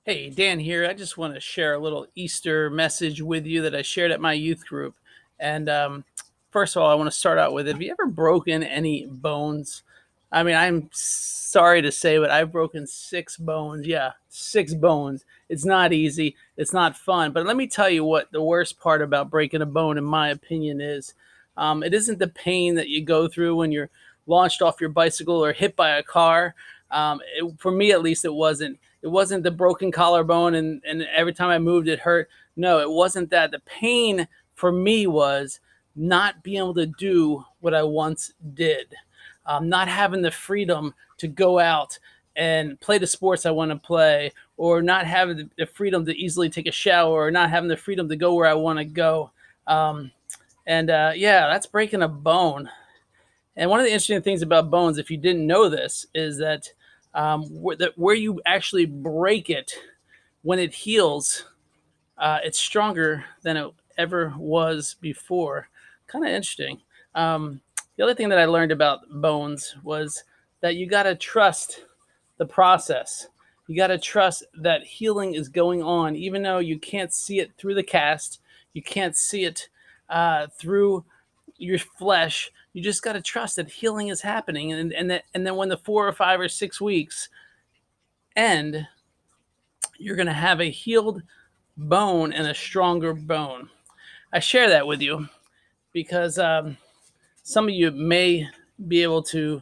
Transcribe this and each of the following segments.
Hey, Dan here. I just want to share a little Easter message with you that I shared at my youth group. And First of all, I want to start out with, have you ever broken any bones? I mean, I'm sorry to say, but I've broken six bones. Yeah, six bones. It's not easy, it's not fun. But let me tell you what the worst part about breaking a bone, in my opinion, is it isn't the pain that you go through when you're launched off your bicycle or hit by a car. For me, at least, it wasn't the broken collarbone and every time I moved it hurt. No, it wasn't that. The pain for me was not being able to do what I once did, not having the freedom to go out and play the sports I want to play, or not having the freedom to easily take a shower, or not having the freedom to go where I want to go. Um, yeah, that's breaking a bone. And one of the interesting things about bones, if you didn't know this, is that where you actually break it, when it heals, it's stronger than it ever was before. Kind of interesting. The other thing that I learned about bones was that you got to trust the process. You got to trust that healing is going on, even though you can't see it through the cast, you can't see it through your flesh. You just got to trust that healing is happening, and then when the 4 or 5 or 6 weeks end, you're going to have a healed bone and a stronger bone. I share that with you because some of you may be able to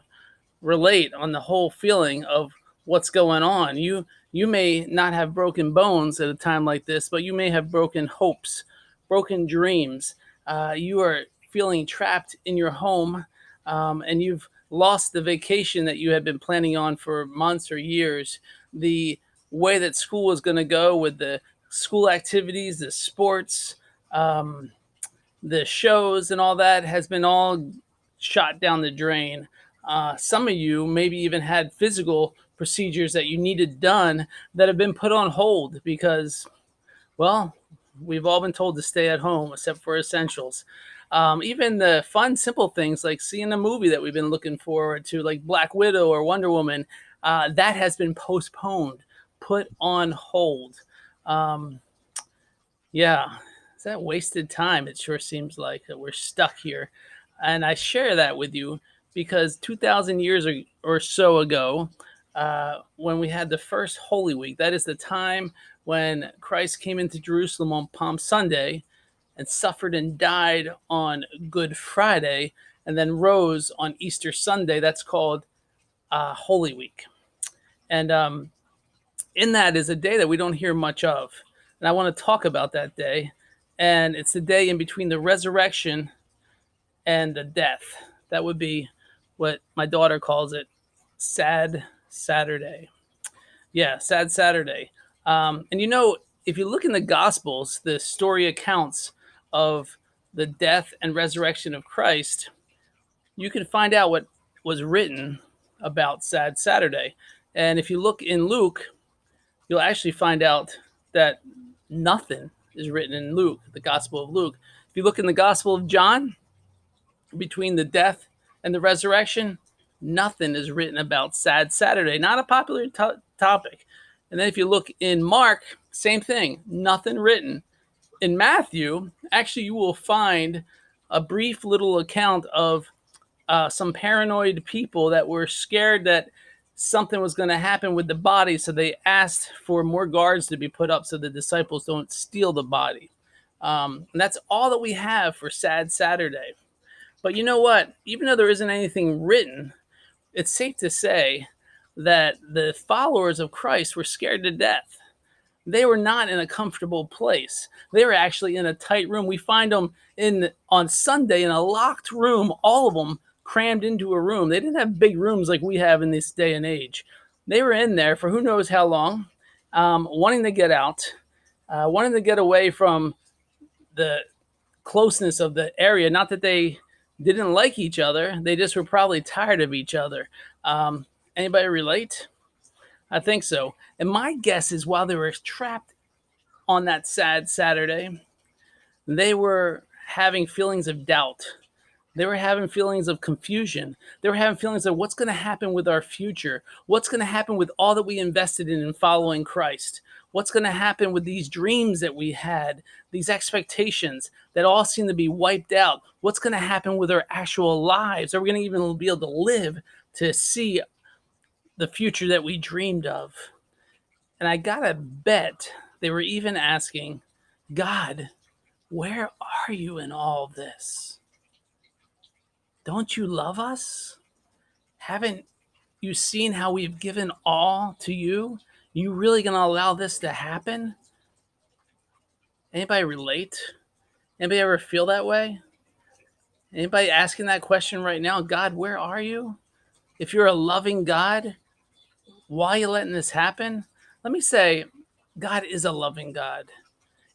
relate on the whole feeling of what's going on. You may not have broken bones at a time like this, but you may have broken hopes, broken dreams. You are feeling trapped in your home, and you've lost the vacation that you had been planning on for months or years. The way that school was going to go with the school activities, the sports, um, the shows and all that has been all shot down the drain. Some of you maybe even had physical procedures that you needed done that have been put on hold because, well, we've all been told to stay at home except for essentials. Even the fun, simple things like seeing a movie that we've been looking forward to, like Black Widow or Wonder Woman, that has been postponed, put on hold. Um, yeah, is that wasted time? It sure seems like that we're stuck here. And I share that with you because 2,000 years or so ago, when we had the first Holy Week, that is the time when Christ came into Jerusalem on Palm Sunday and suffered and died on Good Friday and then rose on Easter Sunday. That's called Holy Week. And In that is a day that we don't hear much of. And I want to talk about that day. And it's the day in between the resurrection and the death. That would be what my daughter calls it, Sad Saturday. Yeah, Sad Saturday. And you know, if you look in the Gospels, the story accounts of the death and resurrection of Christ, you can find out what was written about Sad Saturday. And if you look in Luke, you'll actually find out that nothing is written in Luke, the Gospel of Luke. If you look in the Gospel of John, between the death and the resurrection, nothing is written about Sad Saturday. Not a popular topic. And then if you look in Mark, same thing, nothing written. In Matthew, actually, you will find a brief little account of some paranoid people that were scared that something was going to happen with the body, so they asked for more guards to be put up so the disciples don't steal the body. And that's all that we have for Sad Saturday. But you know what? Even though there isn't anything written, it's safe to say that the followers of Christ were scared to death. They were not in a comfortable place. They were actually in a tight room. We find them in on Sunday in a locked room, all of them crammed into a room. They didn't have big rooms like we have in this day and age. They were in there for who knows how long, wanting to get out, wanting to get away from the closeness of the area. Not that they didn't like each other; they just were probably tired of each other. Anybody relate? I think so. And my guess is while they were trapped on that sad Saturday, they were having feelings of doubt. They were having feelings of confusion. They were having feelings of what's going to happen with our future? What's going to happen with all that we invested in following Christ? What's going to happen with these dreams that we had, these expectations that all seem to be wiped out? What's going to happen with our actual lives? Are we going to even be able to live to see the future that we dreamed of? And I got to bet they were even asking, God, where are you in all this? Don't you love us? Haven't you seen how we've given all to you? You really going to allow this to happen? Anybody relate? Anybody ever feel that way? Anybody asking that question right now? God, where are you? If you're a loving God, why are you letting this happen? Let me say, God is a loving God,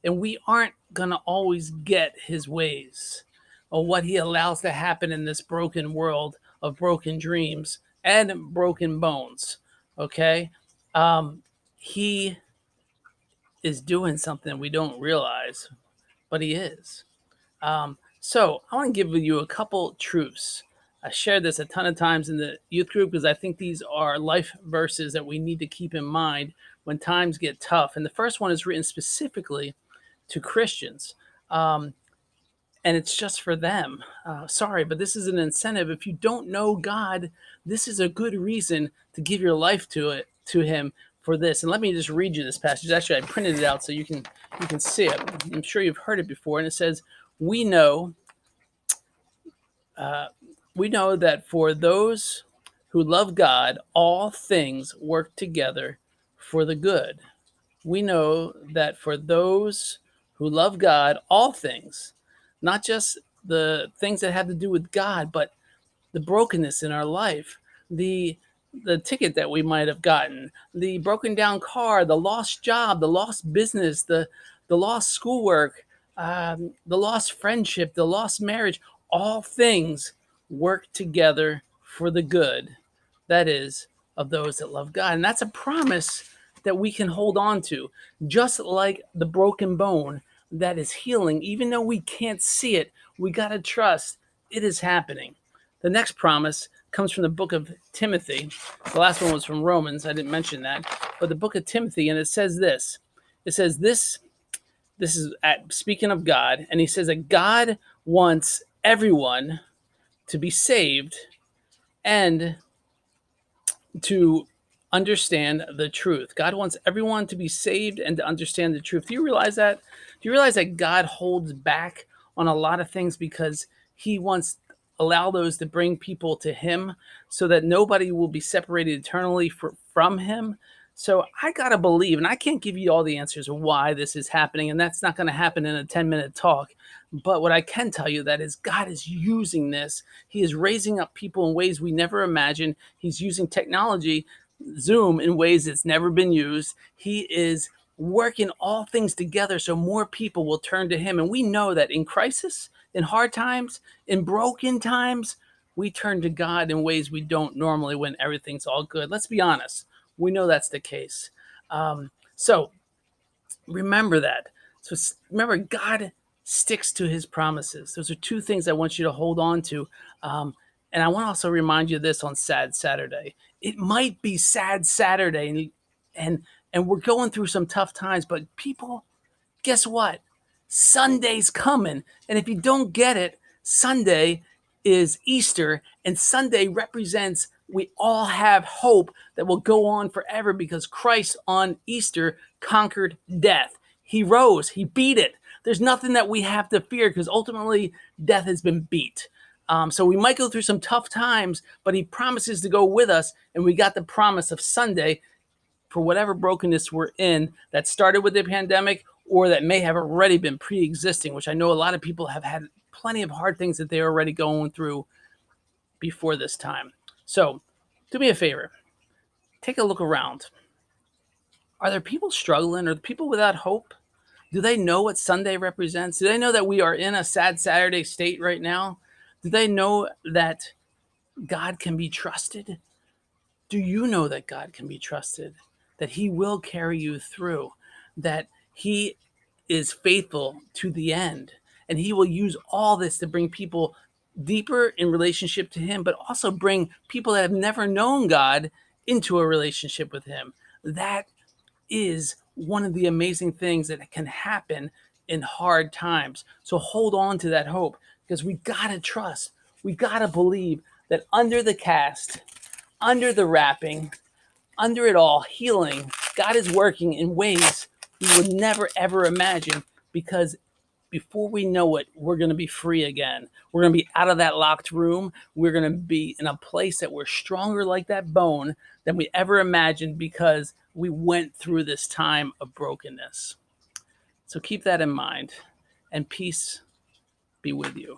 and we aren't going to always get his ways or what he allows to happen in this broken world of broken dreams and broken bones. Okay? He is doing something we don't realize, but he is. So I want to give you a couple truths. I shared this a ton of times in the youth group because I think these are life verses that we need to keep in mind when times get tough. And the first one is written specifically to Christians. And it's just for them. Sorry, but this is an incentive. If you don't know God, this is a good reason to give your life to Him for this. And let me just read you this passage. Actually, I printed it out so you can see it. I'm sure you've heard it before. And it says, "We know, we know that for those who love God, all things work together for the good." We know that for those who love God, all things, not just the things that have to do with God, but the brokenness in our life, the the ticket that we might have gotten, the broken down car, the lost job, the lost business, the lost schoolwork, the lost friendship, the lost marriage, all things work together for the good. That is of those that love God. And that's a promise that we can hold on to, just like the broken bone that is healing. Even though we can't see it, we got to trust it is happening. The next promise comes from the book of Timothy. The last one was from Romans. I didn't mention that. But the book of Timothy, and it says this. It says this is speaking of God, and he says that God wants everyone to be saved and to understand the truth. God wants everyone to be saved and to understand the truth. Do you realize that? Do you realize that God holds back on a lot of things because he wants allow those to bring people to him so that nobody will be separated eternally from him? So I got to believe, and I can't give you all the answers of why this is happening, and that's not going to happen in a 10-minute talk. But what I can tell you that is God is using this. He is raising up people in ways we never imagined. He's using technology, Zoom, in ways that's never been used. He is working all things together so more people will turn to him. And we know that in crisis, in hard times, in broken times, we turn to God in ways we don't normally when everything's all good. Let's be honest. We know that's the case. So remember that. So remember, God sticks to his promises. Those are two things I want you to hold on to. And I want to also remind you of this on Sad Saturday. It might be Sad Saturday, and we're going through some tough times, but people, guess what? Sunday's coming. And if you don't get it, Sunday is Easter, and Sunday represents we all have hope that will go on forever because Christ on Easter conquered death. He rose, he beat it. There's nothing that we have to fear because ultimately death has been beat. So we might go through some tough times, but he promises to go with us, and we got the promise of Sunday for whatever brokenness we're in that started with the pandemic or that may have already been pre-existing, which I know a lot of people have had plenty of hard things that they're already going through before this time. So do me a favor, take a look around. Are there people struggling? Are there people without hope? Do they know what Sunday represents? Do they know that we are in a sad Saturday state right now? Do they know that God can be trusted? Do you know that God can be trusted? That he will carry you through? That he is faithful to the end? And he will use all this to bring people deeper in relationship to him, but also bring people that have never known God into a relationship with him. That is one of the amazing things that can happen in hard times. So hold on to that hope, because we got to trust, we got to believe that under the cast, under the wrapping, under it all, healing, God is working in ways we would never ever imagine, because before we know it, we're going to be free again. We're going to be out of that locked room. We're going to be in a place that we're stronger like that bone than we ever imagined, because we went through this time of brokenness. So keep that in mind, and peace be with you.